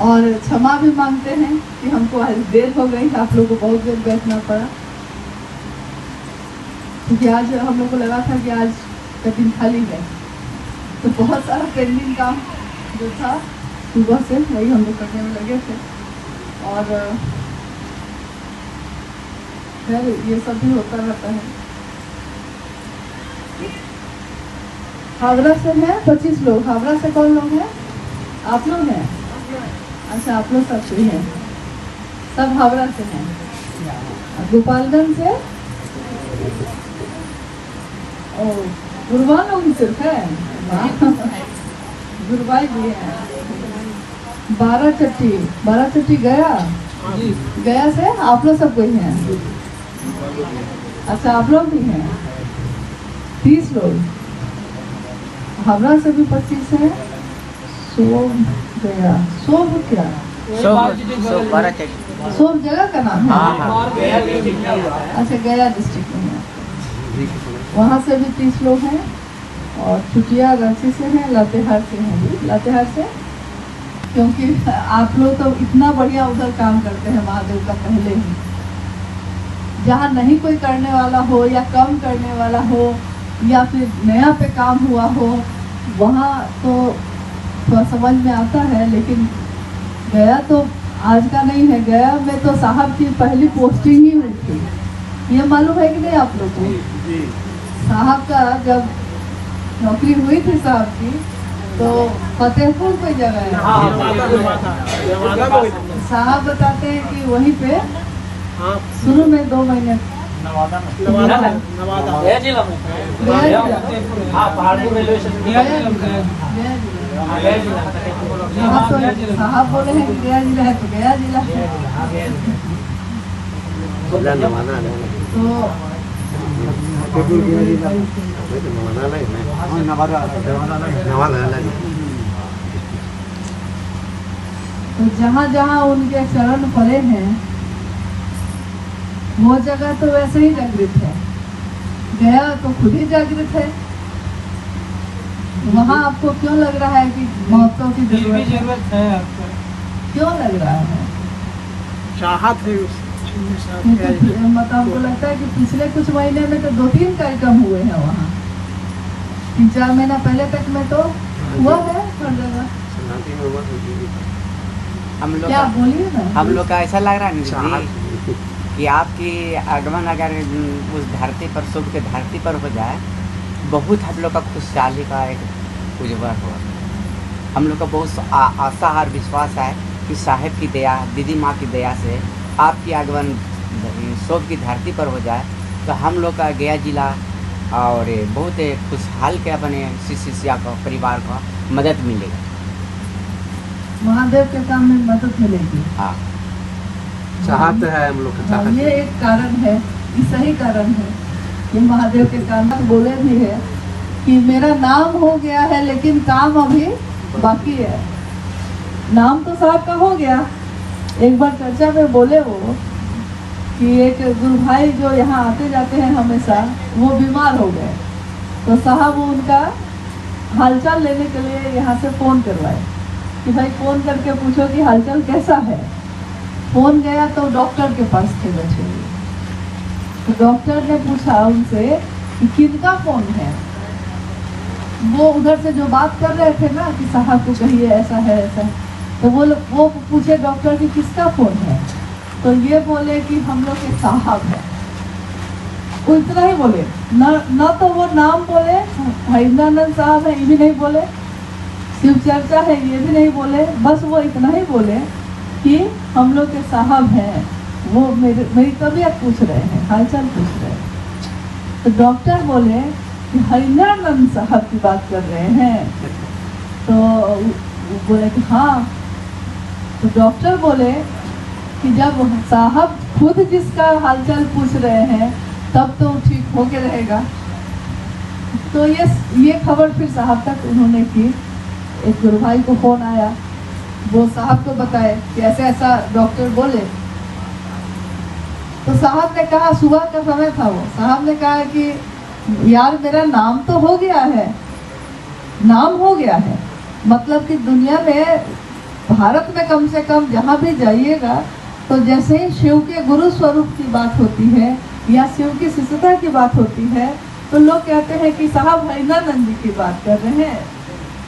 और क्षमा भी मांगते हैं कि हमको आज देर हो गई, आप लोग को बहुत देर बैठना पड़ा, क्योंकि आज हम लोग को लगा था कि आज का दिन खाली है, तो बहुत सारा पेंडिंग काम जो था सुबह से वही हम लोग करने में लगे थे। और खैर ये सब भी होता रहता है। हावड़ा से हैं 25 लोग। हावड़ा से कौन लोग हैं? आप लोग हैं? अच्छा, आप लोग सब से हैं, सब हावड़ा से हैं। गोपालगंज से गुरबा लोग ही सिर्फ है, गुरबाई भी है। 12 चट्टी गया से आप लोग सब कोई हैं? अच्छा, आप लोग भी हैं 30 लोग। हावड़ा से भी 25 हैं। सोम गया, सोम क्या सोम जगह का नाम है? अच्छा, गया डिस्ट्रिक्ट में है, वहाँ से भी 30 लोग हैं। और चुटिया रांची से हैं, लातेहार से हैं भी, लातेहार से, क्योंकि आप लोग तो इतना बढ़िया उधर काम करते हैं महादेव का पहले ही। जहाँ नहीं कोई करने वाला हो या कम करने वाला हो या फिर नया पे काम हुआ हो, वहाँ तो थोड़ा समझ में आता है। लेकिन गया तो आज का नहीं है, गया में तो साहब की पहली पोस्टिंग ही हुई थी, ये मालूम है कि नहीं आप लोग को? साहब का जब नौकरी हुई थी साहब की, तो फतेहपुर कोई जगह है, साहब बताते हैं कि वहीं पे शुरू में 2 महीने गया जिला में, साहब बोले हैं कि गया जिला है तो गया जिला है। तो जहाँ जहाँ उनके चरण पड़े हैं वो जगह तो वैसे ही जागृत है, गया तो खुद ही जागृत है। वहाँ आपको क्यों लग रहा है कि महत्व की जरूरत है? आपको क्यों लग रहा है? चाहत है। मतलब हमको लगता है कि पिछले कुछ महीने में तो 2-3 कार्यक्रम हुए हैं वहाँ, 3-4 महीना पहले तक में तो हुआ है हर जगह। हम लोग क्या बोलिए ना, हम लोग का ऐसा लग रहा है दीदी कि आपकी आगमन अगर उस धरती पर, शुभ के धरती पर हो जाए, बहुत हम लोग का खुशहाली का एक उज्ज्वल हो। हम लोग का बहुत आशा और विश्वास है कि साहिब की दया, दीदी माँ की दया से आपकी आगमन शुभ की धरती पर हो जाए तो हम लोग का गया जिला और बहुत खुशहाल के अपने शिष्या को, परिवार को मदद मिलेगा। महादेव के काम में मदद मिलेगी। हाँ, चाहते हैं हम लोग का। ये एक कारण है, ये सही कारण है कि महादेव के काम बोले भी है कि मेरा नाम हो गया है लेकिन काम अभी बाकी है। नाम तो साहब का हो गया। एक बार चर्चा में बोले वो कि एक गुरु भाई जो यहाँ आते जाते हैं हमेशा, वो बीमार हो गए, तो साहब वो उनका हालचाल लेने के लिए यहाँ से फ़ोन करवाए कि भाई फ़ोन करके पूछो कि हालचाल कैसा है। फ़ोन गया तो डॉक्टर के पास थे बैठे हुए, तो डॉक्टर ने पूछा उनसे कि किनका फ़ोन है। वो उधर से जो बात कर रहे थे ना कि साहब को कहिए ऐसा है ऐसा है, तो वो पूछे डॉक्टर कि किसका फ़ोन है, तो ये बोले कि हम लोग के साहब है। वो इतना ही बोले, ना तो वो नाम बोले हरिंद्रानंद साहब है ये भी नहीं बोले, शिव चर्चा है ये भी नहीं बोले, बस वो इतना ही बोले कि हम लोग के साहब हैं, वो मेरी तबीयत पूछ रहे हैं, हालचाल पूछ रहे हैं। तो डॉक्टर बोले कि हरिंद्रानंद साहब की बात कर रहे हैं, तो बोले कि हाँ। तो डॉक्टर बोले कि जब साहब खुद जिसका हालचाल पूछ रहे हैं तब तो ठीक हो के रहेगा। तो ये खबर फिर साहब तक उन्होंने की। एक गुरु भाई को फ़ोन आया, वो साहब को बताए कि ऐसा ऐसा डॉक्टर बोले। तो साहब ने कहा, सुबह का समय था, वो साहब ने कहा कि यार मेरा नाम तो हो गया है, नाम हो गया है, मतलब कि दुनिया में भारत में कम से कम जहाँ भी जाइएगा तो जैसे ही शिव के गुरु स्वरूप की बात होती है या शिव की शिष्यता की बात होती है तो लोग कहते हैं कि साहब हरिनानंद जी की बात कर रहे हैं।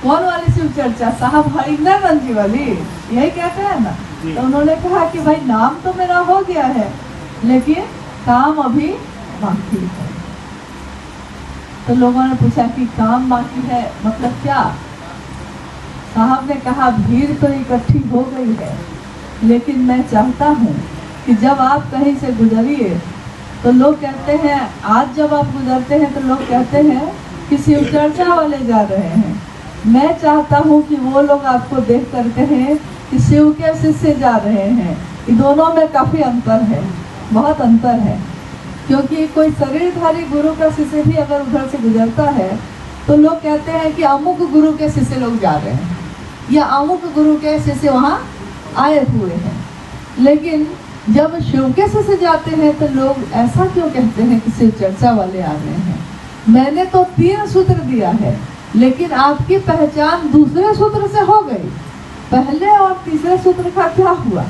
कौन वाली शिव चर्चा? साहब हरिनानंद जी वाली, यही कहते हैं ना। तो उन्होंने कहा कि भाई नाम तो मेरा हो गया है लेकिन काम अभी बाकी है। तो लोगों ने पूछा कि काम बाकी है मतलब क्या? साहब ने कहा भीड़ तो इकट्ठी हो गई है लेकिन मैं चाहता हूँ कि जब आप कहीं से गुजरिए तो लोग कहते हैं, आज जब आप गुजरते हैं तो लोग कहते हैं कि शिव चर्चा वाले जा रहे हैं। मैं चाहता हूँ कि वो लोग आपको देख कर कहें कि शिव के शिष्य जा रहे हैं। इन दोनों में काफ़ी अंतर है, बहुत अंतर है। क्योंकि कोई शरीरधारी गुरु का शिष्य भी अगर उधर से गुजरता है तो लोग कहते हैं कि अमुक गुरु के शिष्य लोग जा रहे हैं या अमुक गुरु के शिष्य वहाँ आए हुए हैं। लेकिन जब शिव के शिष्य जाते हैं तो लोग ऐसा क्यों कहते हैं कि शिव चर्चा वाले आ रहे हैं? मैंने तो 3 सूत्र दिया है लेकिन आपकी पहचान दूसरे सूत्र से हो गई। पहले और तीसरे सूत्र का क्या हुआ?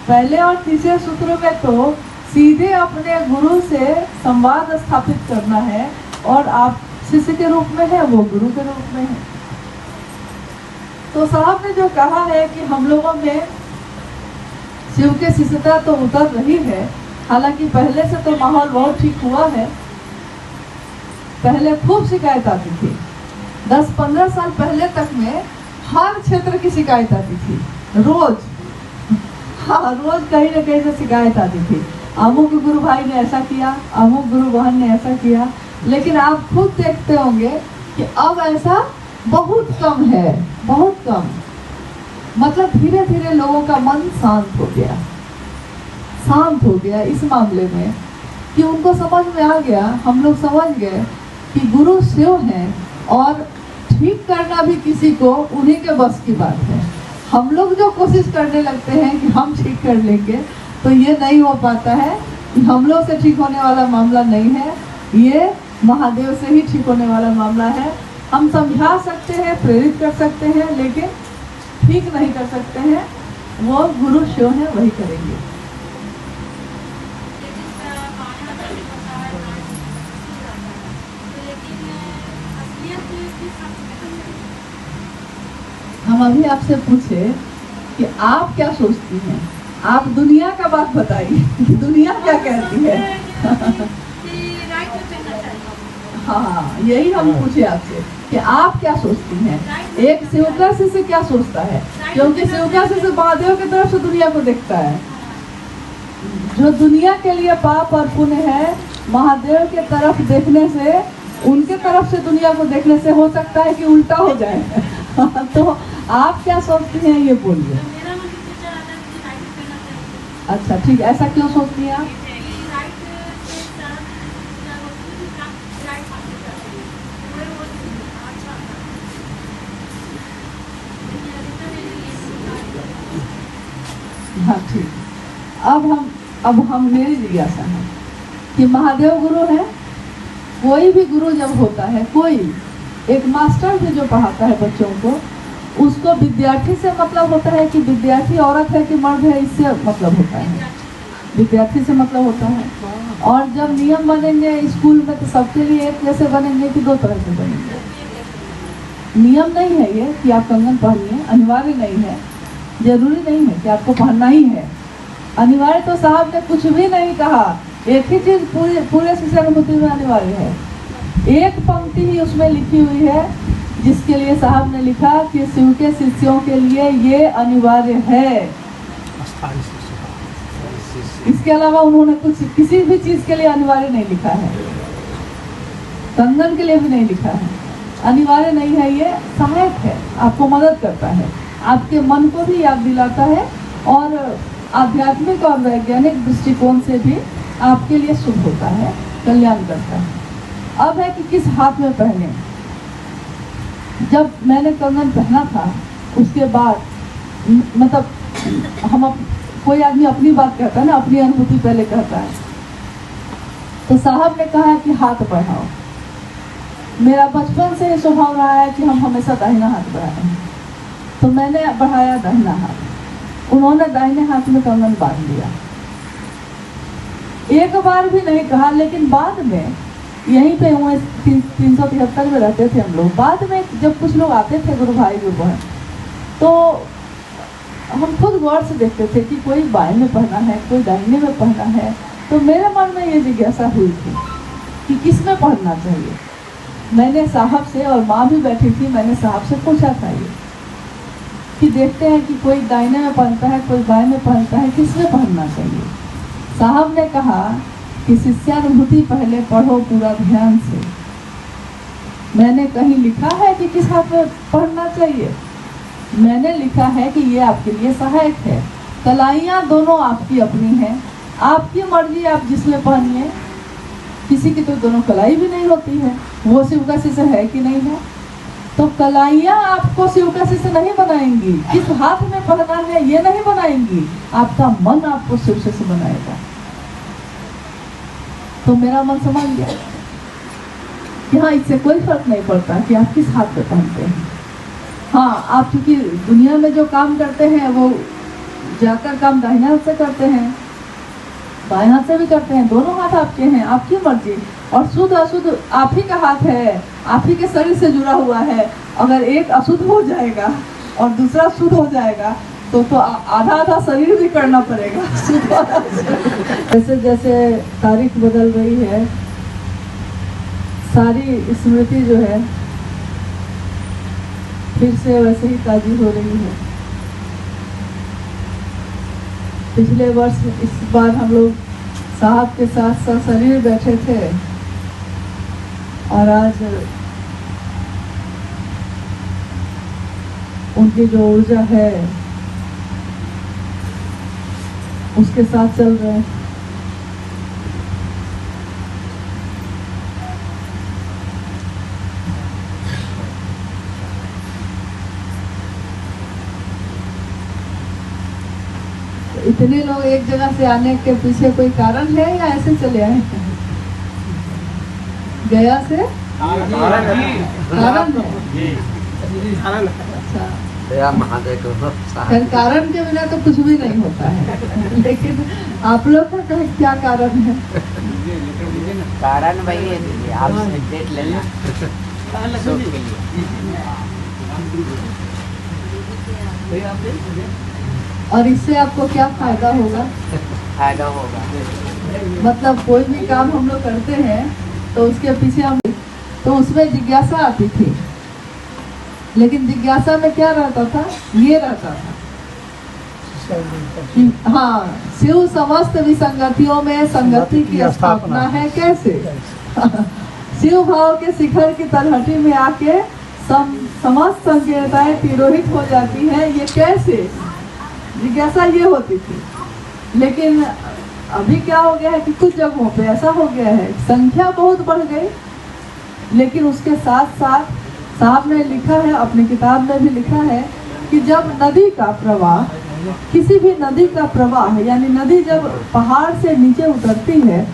पहले और तीसरे सूत्र में तो सीधे अपने गुरु से संवाद स्थापित करना है और आप शिष्य के रूप में है, वो गुरु के रूप में है। तो साहब ने जो कहा है कि हम लोगों में शिव के शिष्यता तो उतर रही है, हालांकि पहले से तो माहौल बहुत ठीक हुआ है। पहले खूब शिकायत आती थी, 10-15 साल पहले तक में हर क्षेत्र की शिकायत आती थी, रोज, हाँ रोज कहीं ना कहीं से शिकायत आती थी। अमुक गुरु भाई ने ऐसा किया, अमुक गुरु बहन ने ऐसा किया। लेकिन आप खुद देखते होंगे कि अब ऐसा बहुत कम है, बहुत कम। मतलब धीरे धीरे लोगों का मन शांत हो गया, शांत हो गया इस मामले में कि उनको समझ में आ गया, हम लोग समझ गए कि गुरु शिव हैं और ठीक करना भी किसी को उन्हीं के बस की बात है। हम लोग जो कोशिश करने लगते हैं कि हम ठीक कर लेंगे तो ये नहीं हो पाता है। हम लोग से ठीक होने वाला मामला नहीं है, ये महादेव से ही ठीक होने वाला मामला है। हम समझा सकते हैं, प्रेरित कर सकते हैं, लेकिन ठीक नहीं कर सकते हैं। वो गुरु शिव हैं, वही करेंगे। हम अभी आपसे पूछे कि आप क्या सोचती हैं, आप दुनिया का बात बताइए कि दुनिया क्या कहती है। हाँ, यही हम पूछे आपसे कि आप क्या सोचती हैं, एक शिवका शिष्य क्या सोचता है? क्योंकि शिवका शिष्य महादेव की तरफ से दुनिया को देखता है। जो दुनिया के लिए पाप और पुण्य है, महादेव के तरफ देखने से, उनके तरफ से दुनिया को देखने से हो सकता है कि उल्टा हो जाए। तो आप क्या सोचती हैं, ये बोलिए। अच्छा ठीक, ऐसा क्यों सोचती हैं आप? हाँ ठीक, अब हम मेरी जिज्ञासा है कि महादेव गुरु है। कोई भी गुरु जब होता है, कोई एक मास्टर भी जो पढ़ाता है बच्चों को, उसको विद्यार्थी से मतलब होता है कि विद्यार्थी औरत है कि मर्द है, इससे मतलब होता है, विद्यार्थी से मतलब होता है। और जब नियम बनेंगे स्कूल में तो सबके लिए एक जैसे बनेंगे कि दो तरह से बनेंगे। नियम नहीं है ये कि आप कंगन पहनिए, अनिवार्य नहीं है, जरूरी नहीं है कि आपको पहनना ही है। अनिवार्य तो साहब ने कुछ भी नहीं कहा, एक ही चीज पूरे शिष्यानुभूति में अनिवार्य है। एक पंक्ति ही उसमें लिखी हुई है जिसके लिए साहब ने लिखा कि शिव के शिष्यों के लिए ये अनिवार्य है। इसके अलावा उन्होंने कुछ किसी भी चीज के लिए अनिवार्य नहीं लिखा है, कंगन के लिए भी नहीं लिखा है। अनिवार्य नहीं है, ये सहायक है, आपको मदद करता है, आपके मन को भी याद दिलाता है और आध्यात्मिक और वैज्ञानिक दृष्टिकोण से भी आपके लिए शुभ होता है, कल्याण करता है। अब है कि किस हाथ में पहने। जब मैंने कंगन पहना था उसके बाद मतलब कोई आदमी अपनी बात कहता है ना, अपनी अनुभूति पहले कहता है। तो साहब ने कहा कि हाथ बढ़ाओ। मेरा बचपन से ये स्वभाव रहा है कि हम हमेशा दाहिना हाथ बढ़ाते हैं। तो मैंने बढ़ाया दाहिना हाथ, उन्होंने दाहिने हाथ में कंगन बांध लिया। एक बार भी नहीं कहा, लेकिन बाद में यहीं पे हुए 373 में रहते थे हम लोग। बाद में जब कुछ लोग आते थे, गुरु भाई गुरु बहन, तो हम खुद गौर से देखते थे कि कोई बाएं में पहना है, कोई दाहिने में पहना है। तो मेरे मन में ये जिज्ञासा हुई थी कि किस में पहनना चाहिए। मैंने साहब से, और माँ भी बैठी थी, मैंने साहब से पूछा था ये कि देखते हैं कि कोई दाहिने में पहनता है, कोई बाएं में पहनता है, किस में पहनना चाहिए। साहब ने कहा कि शिष्यानुभूति पहले पढ़ो पूरा ध्यान से। मैंने कहीं लिखा है कि किस हाथ में पढ़ना चाहिए? मैंने लिखा है कि ये आपके लिए सहायक है। कलाइयाँ दोनों आपकी अपनी हैं, आपकी मर्जी, आप जिसमें पहनिए। किसी की तो दोनों कलाई भी नहीं होती है, वो शिव का शिष्य है कि नहीं है? तो कलाइयाँ आपको शिव का शिष्य नहीं बनाएंगी, किस हाथ में पहनना है ये नहीं बनाएंगी, आपका मन आपको शिव शिष्य बनाएगा। तो मेरा मन समझ गया कि हाँ, इससे कोई फर्क नहीं पड़ता कि आप किस हाथ में पहनते हैं। हाँ, आप चूंकि दुनिया में जो काम करते हैं वो जाकर काम दाहिने हाथ से करते हैं, बाएं हाथ से भी करते हैं, दोनों हाथ आपके हैं, आपकी मर्जी। और शुद्ध अशुद्ध आप ही का हाथ है, आप ही के शरीर से जुड़ा हुआ है। अगर एक अशुद्ध हो जाएगा और दूसरा शुद्ध हो जाएगा तो आधा आधा शरीर भी करना पड़ेगा। जैसे जैसे तारीख बदल रही है, सारी स्मृति जो है फिर से वैसे ही ताजी हो रही है। पिछले वर्ष इस बार हम लोग साहब के साथ सशरीर बैठे थे, और आज उनकी जो ऊर्जा है उसके साथ चल रहे हैं। इतने लोग एक जगह से आने के पीछे कोई कारण है या ऐसे चले आए हैं? गया से कारण है। अच्छा, महादेव खैर कारण के बिना तो कुछ भी नहीं होता है। लेकिन आप लोग का क्या कारण है? कारण वही है दीदी, आप डेट लेना शौक के लिए। और इससे आपको क्या फायदा होगा? फायदा होगा, मतलब कोई भी काम हम लोग करते हैं तो उसके पीछे हम, तो उसमें जिज्ञासा आती थी, लेकिन जिज्ञासा में क्या रहता था? ये रहता था कि हाँ, शिव समस्त विसंगतियों में संगति की स्थापना है। कैसे? शिव भाव के शिखर की तलहटी में आके समस्त संकेताएं तिरोहित हो जाती हैं। ये कैसे? जिज्ञासा ये होती थी। लेकिन अभी क्या हो गया है कि कुछ जगहों पे ऐसा हो गया है, संख्या बहुत बढ़ गई, लेकिन उसके साथ साथ साहब ने लिखा है, अपनी किताब में भी लिखा है कि जब नदी का प्रवाह, किसी भी नदी का प्रवाह, यानी नदी जब पहाड़ से नीचे उतरती है,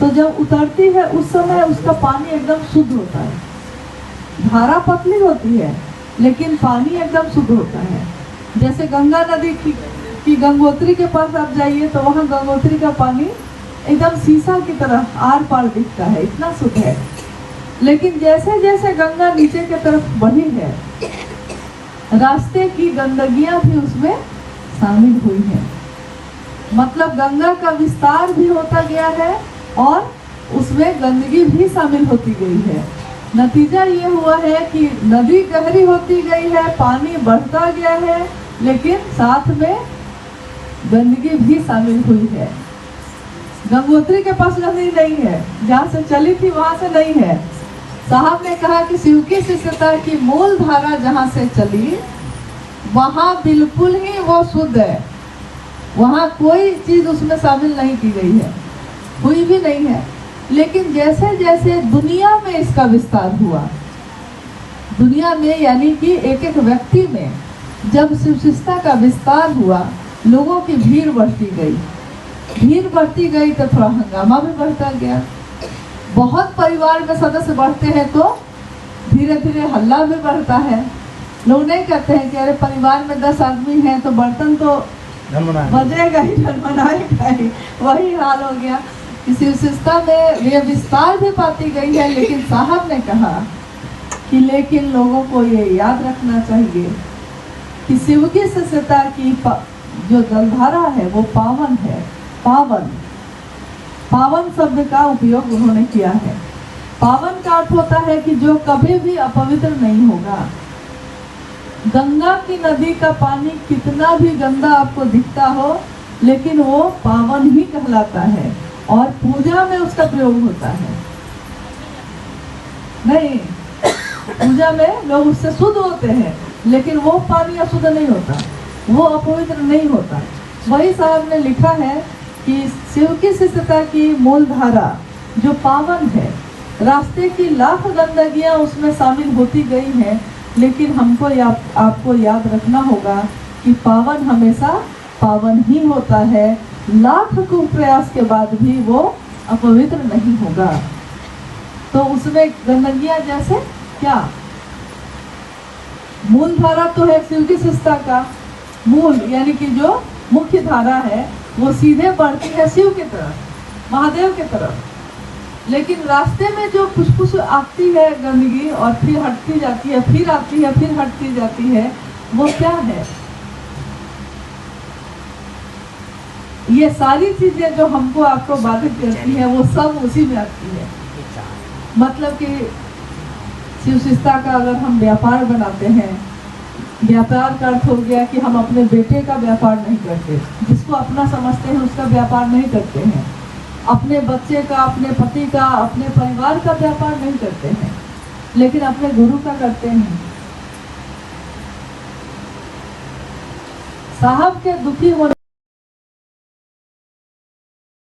तो जब उतरती है उस समय उसका पानी एकदम शुद्ध होता है। धारा पतली होती है लेकिन पानी एकदम शुद्ध होता है। जैसे गंगा नदी की गंगोत्री के पास आप जाइए तो वहाँ गंगोत्री का पानी एकदम शीशा की तरह आर पार दिखता है, इतना शुद्ध है। लेकिन जैसे जैसे गंगा नीचे की तरफ बढ़ी है, रास्ते की गंदगियां भी उसमें शामिल हुई है। मतलब गंगा का विस्तार भी होता गया है और उसमें गंदगी भी शामिल होती गई है। नतीजा ये हुआ है कि नदी गहरी होती गई है, पानी बढ़ता गया है, लेकिन साथ में गंदगी भी शामिल हुई है। गंगोत्री के पास गंदगी नहीं है, जहाँ से चली थी वहां से नहीं है। साहब ने कहा कि शिव की शिष्यता की मूल धारा जहाँ से चली वहाँ बिल्कुल ही वो शुद्ध है, वहाँ कोई चीज उसमें शामिल नहीं की गई है, हुई भी नहीं है। लेकिन जैसे जैसे दुनिया में इसका विस्तार हुआ, दुनिया में यानी कि एक एक व्यक्ति में जब शिव शिष्यता का विस्तार हुआ, लोगों की भीड़ बढ़ती गई, भीड़ बढ़ती गई तो थोड़ा हंगामा भी बढ़ता गया। बहुत परिवार में सदस्य बढ़ते हैं तो धीरे धीरे हल्ला भी बढ़ता है। लोग नहीं कहते हैं कि अरे परिवार में 10 आदमी हैं तो बर्तन तो बजेगा ही, झनमनाएगा ही। वही हाल हो गया। इस विशेषता में ये विस्तार भी पाती गई है, लेकिन साहब ने कहा कि लेकिन लोगों को ये याद रखना चाहिए कि शिव की शिष्यता की जो जलधारा है वो पावन है। पावन, पावन शब्द का उपयोग उन्होंने किया है। पावन का अर्थ होता है कि जो कभी भी अपवित्र नहीं होगा। गंगा की नदी का पानी कितना भी गंदा आपको दिखता हो, लेकिन वो पावन ही कहलाता है और पूजा में उसका प्रयोग होता है। नहीं, पूजा में लोग उससे शुद्ध होते हैं, लेकिन वो पानी अशुद्ध नहीं होता, वो अपवित्र नहीं होता। वही साहब ने लिखा है कि शिव की शिष्यता की मूल धारा जो पावन है, रास्ते की लाख गंदगियां उसमें शामिल होती गई हैं, लेकिन हमको आपको याद रखना होगा कि पावन हमेशा पावन ही होता है। लाख कुप्रयास के बाद भी वो अपवित्र नहीं होगा। तो उसमें गंदगियां जैसे क्या, मूल धारा तो है शिव की शिष्यता का मूल, यानी कि जो मुख्य धारा है वो सीधे बढ़ती है शिव की तरफ, महादेव की तरफ। लेकिन रास्ते में जो कुछ कुछ आती है गंदगी और फिर हटती जाती है, फिर आती है, फिर हटती जाती है, वो क्या है? ये सारी चीजें जो हमको आपको बाधित करती है वो सब उसी में आती है। मतलब कि शिव शिष्यता का अगर हम व्यापार बनाते हैं, व्यापार का अर्थ हो गया कि हम अपने बेटे का व्यापार नहीं करते, जिसको अपना समझते हैं उसका व्यापार नहीं करते हैं, अपने बच्चे का, अपने पति का, अपने परिवार का व्यापार नहीं करते हैं, लेकिन अपने गुरु का करते हैं। साहब के दुखी होने